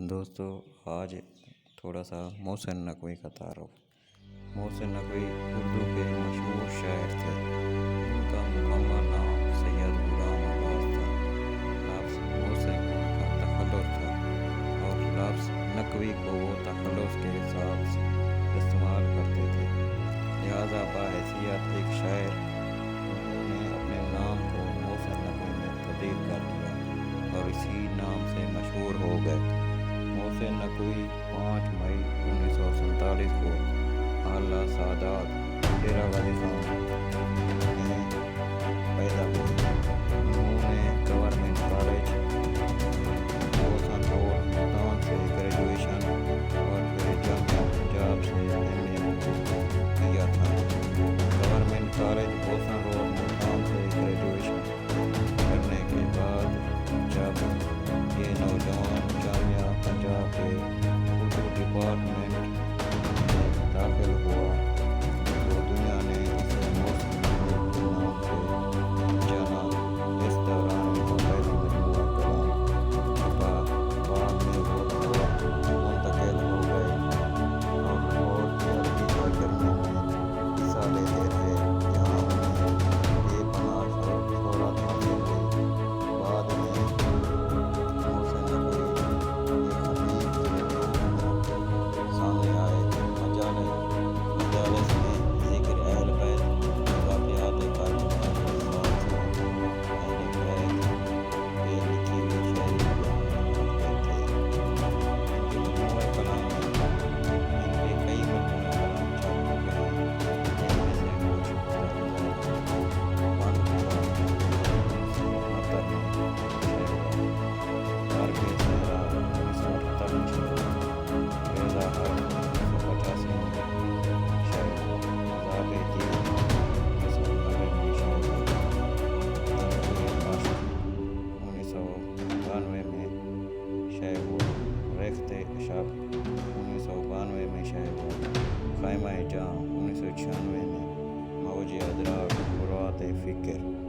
دوستو آج تھوڑا سا محسن نقوی کا تعارف۔ محسن نقوی اردو کے مشہور شاعر تھے۔ ان کا مکمل نام سید غلام عباس تھا۔ لفظ محسن کا تخلص تھا اور لفظ نقوی کو وہ تخلص کے ساتھ استعمال کرتے تھے، لہذا بحیثیت ایک شاعر انہوں نے اپنے نام کو محسن نقوی میں تبدیل کر دیا اور اسی نام سے مشہور ہو گئے۔ محسن نقوی 5 مئی 1947 کو اعلیٰ سعادت ڈیرہ غازی خان میں پیدا ہوئے۔ انہوں نے government college Bosan road Multan سے گریجویشن اور پھر جامعہ پنجاب سے ایم اے کیا تھا۔ Government college Bosan road Multan سے گریجویشن کرنے کے بعد جب یہ نوجوان جامعہ پنجاب کے اردو ڈپارٹمنٹ میں داخل ہوا تو دنیا نے اسے محسن نقوی کے نام سے جانا۔ اس دوران ان کا پہلا مجموعہ کلام چھپا، بعد میں وہ لاہور منتقل ہو گئے اور لاہور کے عربی سرگرمیوں میں حصہ لیتے رہے، جہاں انہیں بے پناہ شہرت حاصل ہوئی۔ بعد میں محسن نقوی ایک خطیب کے روپ میں سامنے آئے۔ مجالس میں ذکر اہل بیت، واقعات کربلا کے ساتھ ساتھ اہل بیت پہ لکھی ہوئی شاعری بیان کرتے تھے۔ ان کے مجموعہ کلام ان کے کئی مجموعہ کلام چھپ چکے ہیں، جن میں سے کچھ 1969 میں گھر کے صحرا 1978 میں شائع ہوا، ریزہ حق 1985 میں شائع ہوا، عذاب دیر 1990 میں شائع ہوا، تنویر عاشق 1992 میں شائع ہوا، ریختِ شب 1992 میں شائع ہوا، خیمۂ جاں 1996 میں، موجِ ادراک فرات فکر